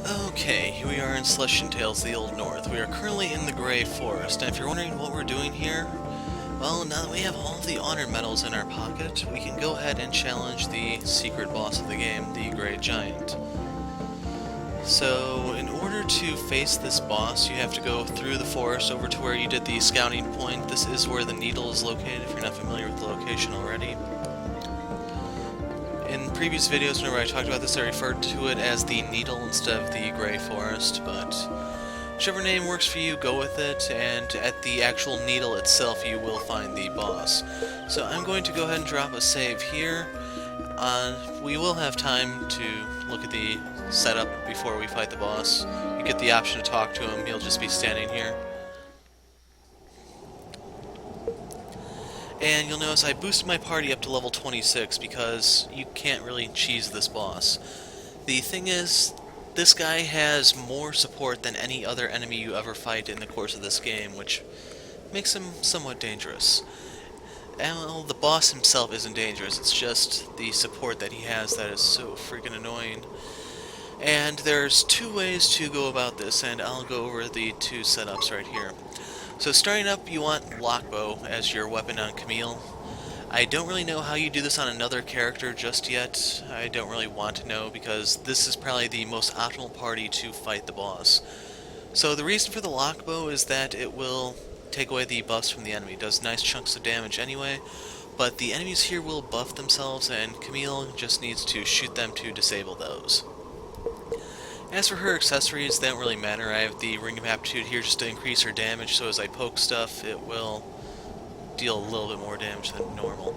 Okay, here we are in Celestian Tales, the Old North. We are currently in the Grey Forest, and if you're wondering what we're doing here, well, now that we have all the honor medals in our pocket, we can go ahead and challenge the secret boss of the game, the Grey Giant. So, in order to face this boss, you have to go through the forest over to where you did the scouting point. This is where the needle is located, if you're not familiar with the location already. In previous videos, whenever I talked about this, I referred to it as the Needle instead of the Grey Forest, but whichever name works for you, go with it, and at the actual Needle itself, you will find the boss. So I'm going to go ahead and drop a save here. We will have time to look at the setup before we fight the boss. You get the option to talk to him, he'll just be standing here. And you'll notice I boosted my party up to level 26 because you can't really cheese this boss. The thing is, this guy has more support than any other enemy you ever fight in the course of this game, which makes him somewhat dangerous. And well, the boss himself isn't dangerous, it's just the support that he has that is so freaking annoying. And there's two ways to go about this, and I'll go over the two setups right here. So starting up, you want Lockbow as your weapon on Cammile. I don't really know how you do this on another character just yet. I don't really want to know because this is probably the most optimal party to fight the boss. So the reason for the Lockbow is that it will take away the buffs from the enemy. It does nice chunks of damage anyway, but the enemies here will buff themselves and Cammile just needs to shoot them to disable those. As for her accessories, they don't really matter. I have the Ring of Aptitude here just to increase her damage, so as I poke stuff, it will deal a little bit more damage than normal.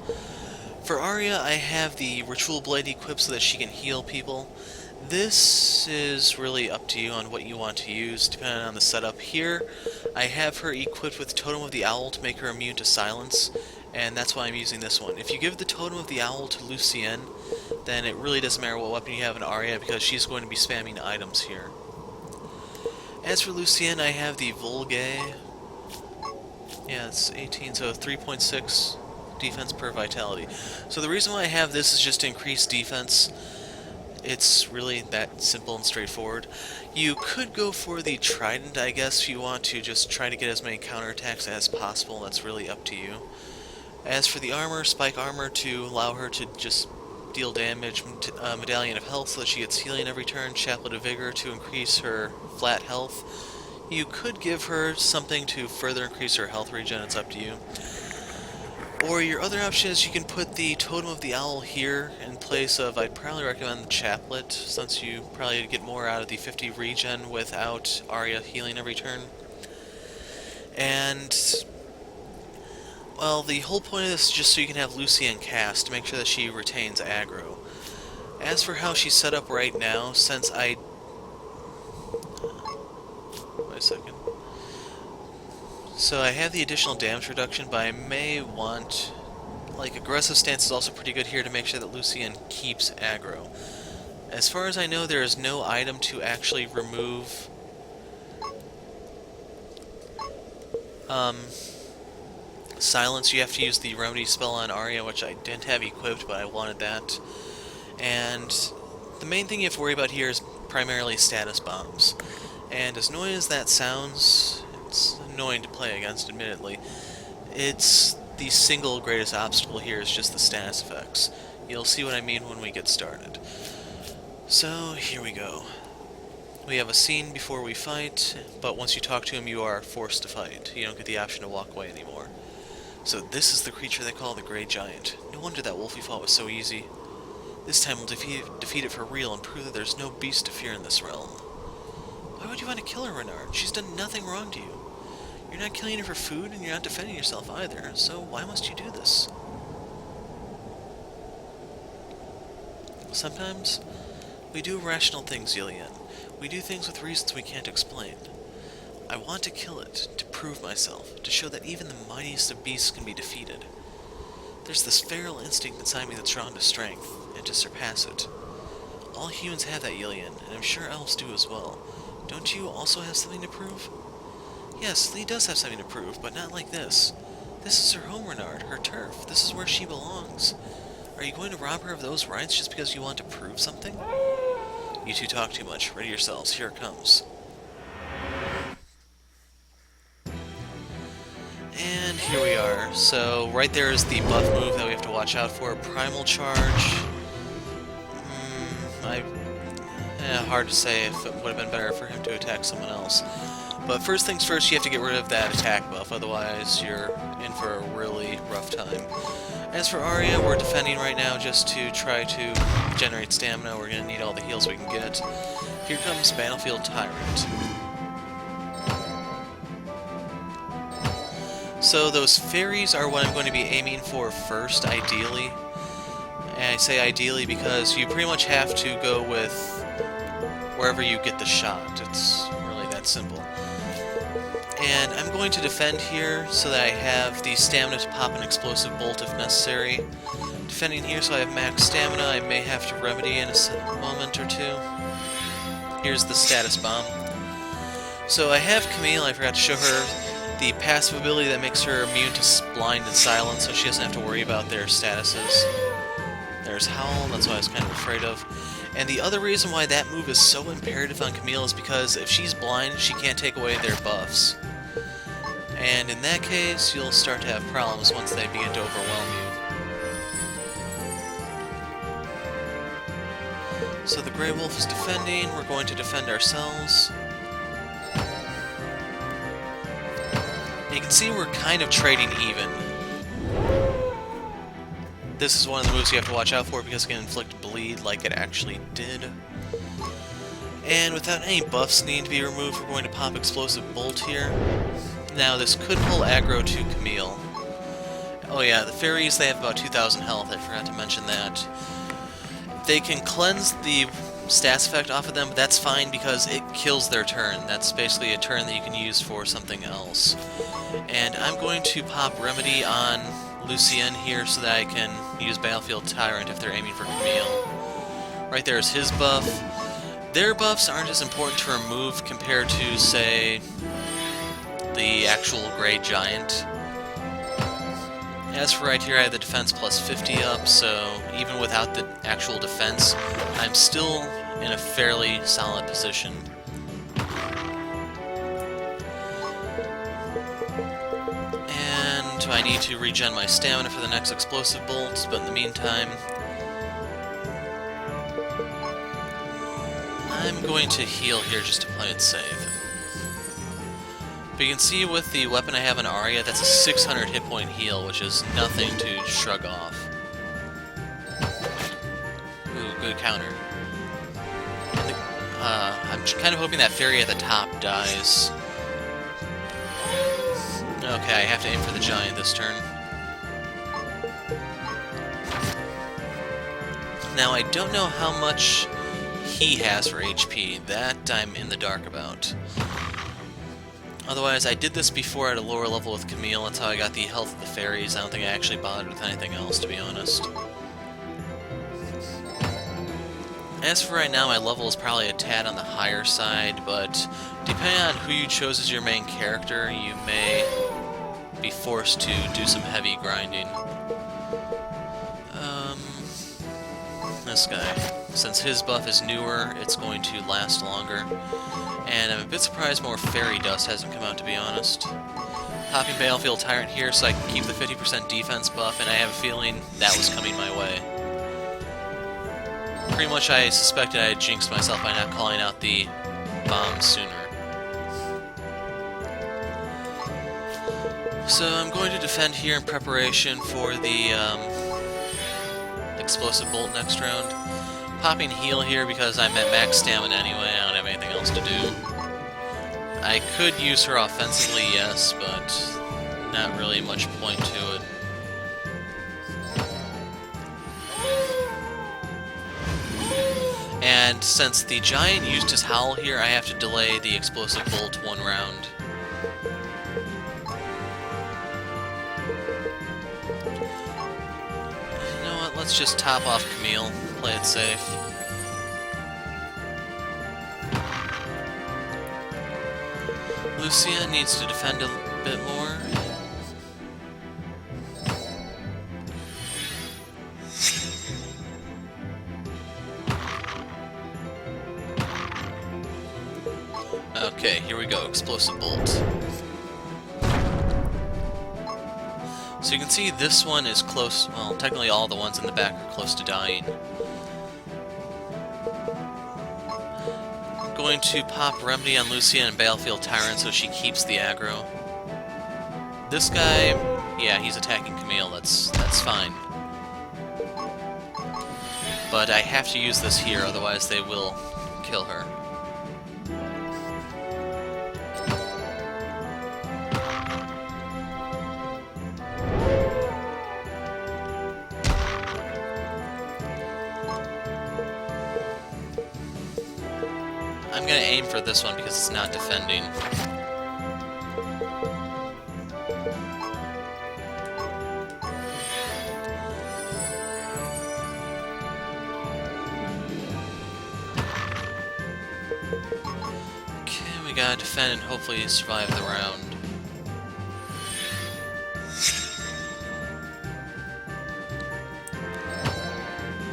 For Aria, I have the Ritual Blade equipped so that she can heal people. This is really up to you on what you want to use, depending on the setup. Here, I have her equipped with Totem of the Owl to make her immune to silence, and that's why I'm using this one. If you give the Totem of the Owl to Lucienne, then it really doesn't matter what weapon you have in Aria because she's going to be spamming items here. As for Lucienne, I have the Vulgae. Yeah, it's 18, so 3.6 defense per vitality. So the reason why I have this is just to increase defense. It's really that simple and straightforward. You could go for the Trident, I guess, if you want to just try to get as many counterattacks as possible. That's really up to you. As for the armor, Spike Armor to allow her to just deal damage, Medallion of Health so that she gets healing every turn, Chaplet of Vigor to increase her flat health. You could give her something to further increase her health regen, it's up to you. Or your other option is you can put the Totem of the Owl here in place of, I'd probably recommend the Chaplet, since you probably get more out of the 50 regen without Aria healing every turn. And well, the whole point of this is just so you can have Lucienne cast to make sure that she retains aggro. As for how she's set up right now, since wait a second. So I have the additional damage reduction, but I may want, like, aggressive stance is also pretty good here to make sure that Lucienne keeps aggro. As far as I know, there is no item to actually remove silence. You have to use the remedy spell on Aria, which I didn't have equipped, but I wanted that. And the main thing you have to worry about here is primarily status bombs. And as annoying as that sounds, it's annoying to play against, admittedly. It's the single greatest obstacle here is just the status effects. You'll see what I mean when we get started. So, here we go. We have a scene before we fight, but once you talk to him, you are forced to fight. You don't get the option to walk away anymore. So this is the creature they call the Grey Giant. No wonder that wolf we fought was so easy. This time we'll defeat it for real and prove that there's no beast to fear in this realm. Why would you want to kill her, Reynard? She's done nothing wrong to you. You're not killing her for food, and you're not defending yourself either, so why must you do this? Sometimes, we do irrational things, Ylianne. We do things with reasons we can't explain. I want to kill it, to prove myself, to show that even the mightiest of beasts can be defeated. There's this feral instinct inside me that's drawn to strength, and to surpass it. All humans have that, Ylianne, and I'm sure elves do as well. Don't you also have something to prove? Yes, Lee does have something to prove, but not like this. This is her home, Reynard, her turf. This is where she belongs. Are you going to rob her of those rights just because you want to prove something? You two talk too much. Ready yourselves. Here it comes. And here we are. So right there is the buff move that we have to watch out for. Primal Charge. Hard to say if it would have been better for him to attack someone else. But first things first, you have to get rid of that attack buff, otherwise you're in for a really rough time. As for Aria, we're defending right now just to try to generate stamina. We're going to need all the heals we can get. Here comes Battlefield Tyrant. So those fairies are what I'm going to be aiming for first, ideally. And I say ideally because you pretty much have to go with wherever you get the shot. It's really that simple. And I'm going to defend here so that I have the stamina to pop an explosive bolt if necessary. Defending here so I have max stamina. I may have to remedy in a moment or two. Here's the status bomb. So I have Cammile. I forgot to show her the passive ability that makes her immune to blind and silence, so she doesn't have to worry about their statuses. There's Howl, that's what I was kind of afraid of. And the other reason why that move is so imperative on Cammile is because if she's blind, she can't take away their buffs. And in that case, you'll start to have problems once they begin to overwhelm you. So the Grey Wolf is defending, we're going to defend ourselves. You can see we're kind of trading even. This is one of the moves you have to watch out for because it can inflict bleed like it actually did. And without any buffs needing to be removed, we're going to pop Explosive Bolt here. Now this could pull aggro to Cammile. Oh yeah, the fairies, they have about 2,000 health, I forgot to mention that. They can cleanse the stats effect off of them, but that's fine because it kills their turn. That's basically a turn that you can use for something else. And I'm going to pop Remedy on Lucienne here so that I can use Battlefield Tyrant if they're aiming for Cammile. Right there is his buff. Their buffs aren't as important to remove compared to, say, the actual Grey Giant. As for right here, I have the defense plus 50 up, so even without the actual defense, I'm still in a fairly solid position. And I need to regen my stamina for the next explosive bolts, but in the meantime, I'm going to heal here just to play it safe. But you can see with the weapon I have in Aria, that's a 600 hit point heal, which is nothing to shrug off. Ooh, good counter. I'm kind of hoping that fairy at the top dies. Okay, I have to aim for the giant this turn. Now, I don't know how much he has for HP. That I'm in the dark about. Otherwise, I did this before at a lower level with Cammile. That's how I got the health of the fairies. I don't think I actually bothered with anything else, to be honest. As for right now, my level is probably a tad on the higher side, but depending on who you chose as your main character, you may be forced to do some heavy grinding. This guy. Since his buff is newer, it's going to last longer. And I'm a bit surprised more fairy dust hasn't come out, to be honest. Popping Battlefield Tyrant here so I can keep the 50% defense buff, and I have a feeling that was coming my way. Pretty much I suspected I had jinxed myself by not calling out the bomb sooner. So I'm going to defend here in preparation for the explosive bolt next round. Popping heal here because I'm at max stamina anyway, I don't have anything else to do. I could use her offensively, yes, but not really much point to it. And since the giant used his howl here, I have to delay the explosive bolt one round. You know what, let's just top off Cammile, play it safe. Lucienne needs to defend a bit more. Okay, here we go. Explosive Bolt. So you can see this one is close. Well, technically all the ones in the back are close to dying. I'm going to pop Remedy on Lucienne and Battlefield Tyrant so she keeps the aggro. This guy, yeah, he's attacking Cammile. That's fine. But I have to use this here, otherwise they will kill her. I'm gonna aim for this one because it's not defending. Okay, we gotta defend and hopefully survive the round.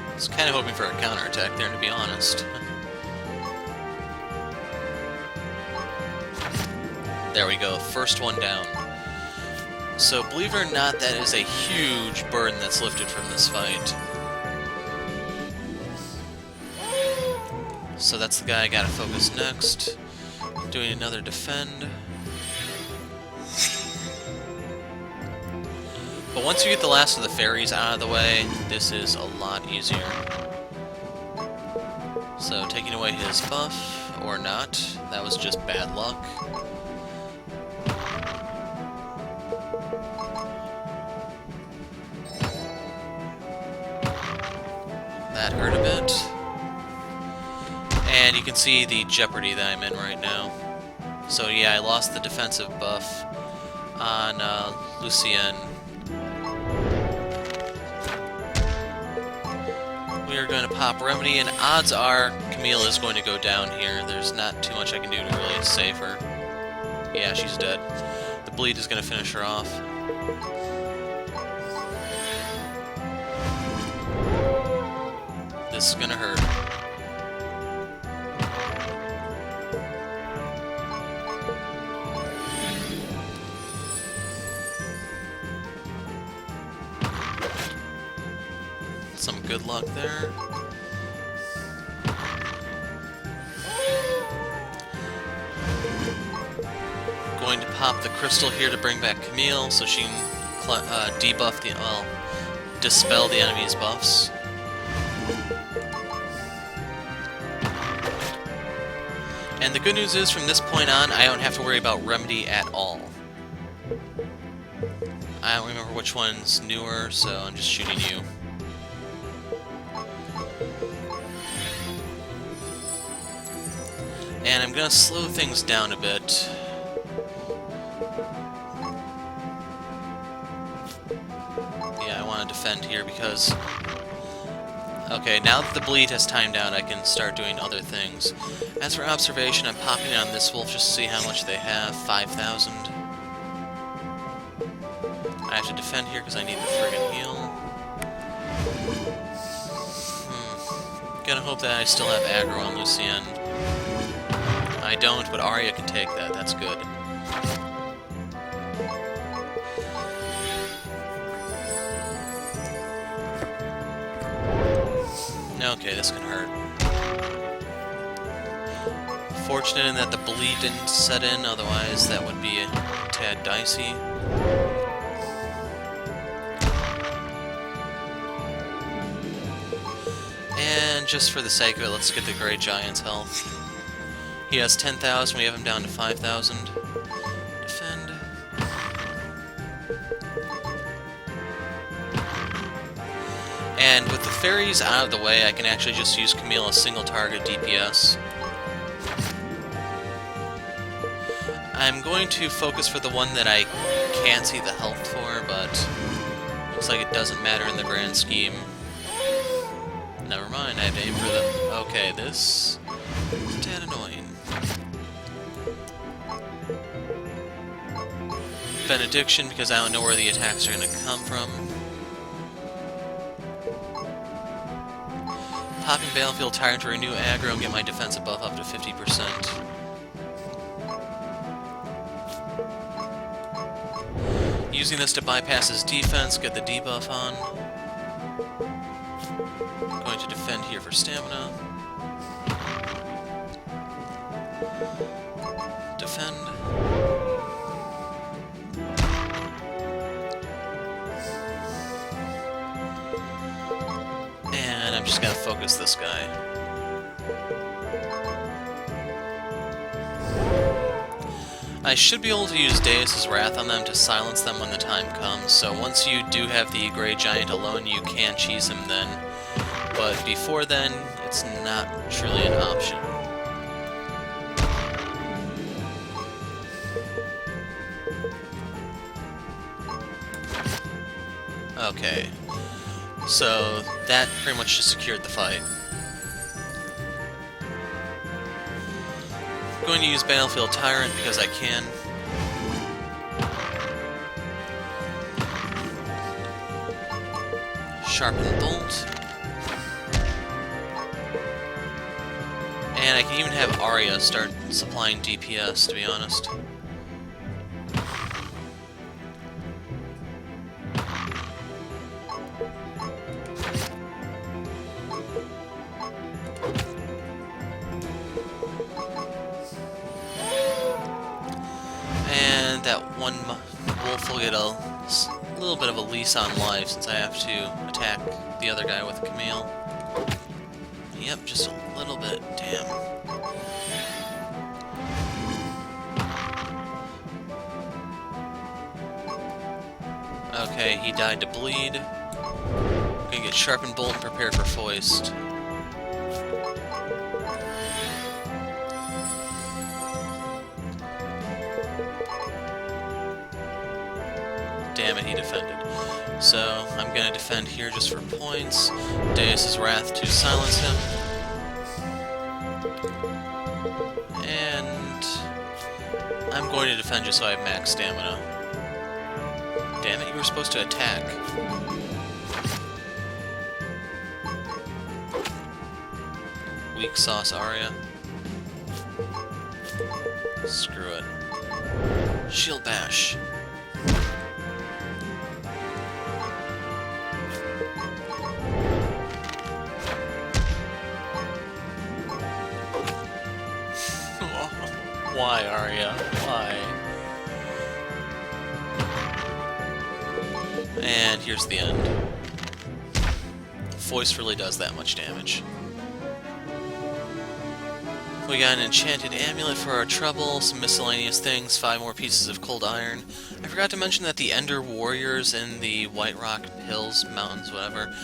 I was kind of hoping for a counterattack there, to be honest. There we go, first one down. So, believe it or not, that is a huge burden that's lifted from this fight. So that's the guy I gotta focus next. Doing another defend. But once you get the last of the fairies out of the way, this is a lot easier. So, taking away his buff, or not, that was just bad luck. That hurt a bit. And you can see the jeopardy that I'm in right now. So yeah, I lost the defensive buff on Lucienne. We are going to pop Remedy, and odds are Cammile is going to go down here. There's not too much I can do to really save her. Yeah, she's dead. The bleed is going to finish her off. This is gonna hurt. Some good luck there. Going to pop the crystal here to bring back Cammile so she can debuff the, well, dispel the enemy's buffs. And the good news is, from this point on, I don't have to worry about Remedy at all. I don't remember which one's newer, so I'm just shooting you. And I'm gonna slow things down a bit. Yeah, I want to defend here because... Okay, now that the bleed has timed out, I can start doing other things. As for observation, I'm popping on this wolf just to see how much they have. 5,000. I have to defend here because I need the friggin' heal. Gonna hope that I still have aggro on Lucienne. I don't, but Aria can take that. That's good. Okay, this can hurt. Fortunate in that the bleed didn't set in, otherwise that would be a tad dicey. And just for the sake of it, let's get the Grey Giant's health. He has 10,000, we have him down to 5,000. Defend. And with the fairies out of the way, I can actually just use Cammile as single target DPS. I'm going to focus for the one that I can't see the health for, but looks like it doesn't matter in the grand scheme. Never mind, I have to aim for the... Okay, this is a tad annoying. Benediction, because I don't know where the attacks are going to come from. Popping Battlefield Tyrant to renew aggro and get my defensive buff up to 50%. Using this to bypass his defense, get the debuff on. Going to defend here for stamina. Defend. And I'm just gonna focus this guy. I should be able to use Deus's Wrath on them to silence them when the time comes, so once you do have the Grey Giant alone, you can cheese him then. But before then, it's not truly an option. Okay, so that pretty much just secured the fight. I'm going to use Battlefield Tyrant because I can. Sharpen Bolt. And I can even have Aria start supplying DPS, to be honest. And that one wolf will get a little bit of a lease on life since I have to attack the other guy with Cammile. Yep, just a little bit. Damn. Okay, he died to bleed. Gonna get Sharpened Bolt and prepare for Foist. Damn it, he defended. So, I'm gonna defend here just for points. Deus's Wrath to silence him. And I'm going to defend just so I have max stamina. Damn it, you were supposed to attack. Weak sauce Aria. Screw it. Shield bash. Why, Aria? Why? And here's the end. Foist really does that much damage. We got an enchanted amulet for our trouble, some miscellaneous things, 5 more pieces of cold iron. I forgot to mention that the Ender Warriors in the White Rock Hills, Mountains, whatever,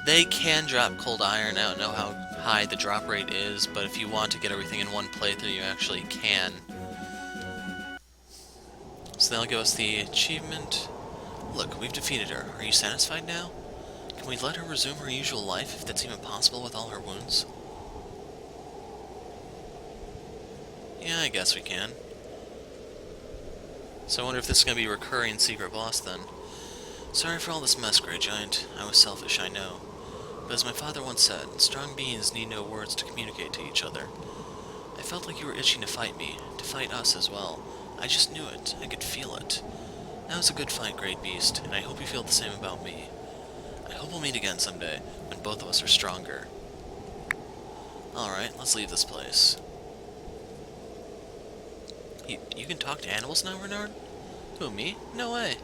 they can drop cold iron. I don't know how high the drop rate is, but if you want to get everything in one playthrough, you actually can. So that'll give us the achievement. Look, we've defeated her. Are you satisfied now? Can we let her resume her usual life, if that's even possible with all her wounds? Yeah, I guess we can. So I wonder if this is going to be a recurring secret boss then. Sorry for all this mess, Grey Giant. I was selfish, I know. But as my father once said, strong beings need no words to communicate to each other. I felt like you were itching to fight me, to fight us as well. I just knew it. I could feel it. That was a good fight, Great Beast, and I hope you feel the same about me. I hope we'll meet again someday, when both of us are stronger. Alright, let's leave this place. You can talk to animals now, Reynard? Who, me? No way.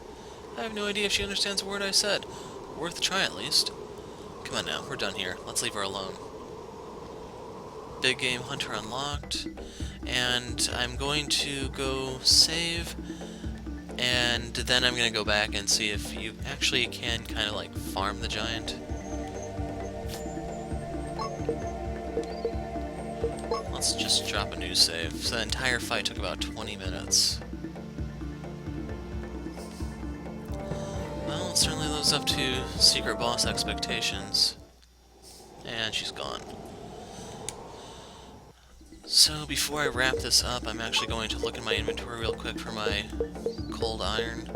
I have no idea if she understands a word I said. Worth a try, at least. Come on now, we're done here. Let's leave her alone. Big Game Hunter unlocked. And I'm going to go save. And then I'm going to go back and see if you actually can kind of like farm the giant. Let's just drop a new save. So the entire fight took about 20 minutes. Well, it certainly lives up to secret boss expectations. And she's gone. So before I wrap this up, I'm actually going to look in my inventory real quick for my cold iron.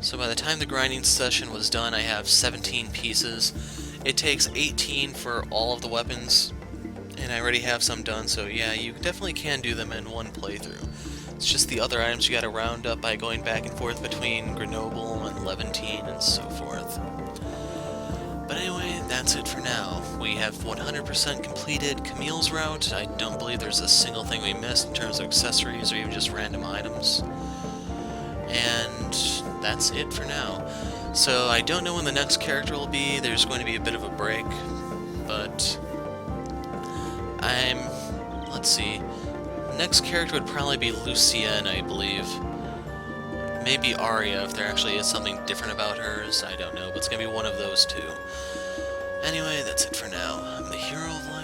So by the time the grinding session was done, I have 17 pieces. It takes 18 for all of the weapons, and I already have some done, so yeah, you definitely can do them in one playthrough. It's just the other items you gotta round up by going back and forth between Grenoble and Levantine and so forth. But anyway, that's it for now. We have 100% completed Cammille's route. I don't believe there's a single thing we missed in terms of accessories or even just random items. And that's it for now. So I don't know when the next character will be. There's going to be a bit of a break, but let's see. The next character would probably be Lucienne, I believe. Maybe Aria, if there actually is something different about hers. I don't know, but it's going to be one of those two. Anyway, that's it for now. I'm the hero of life.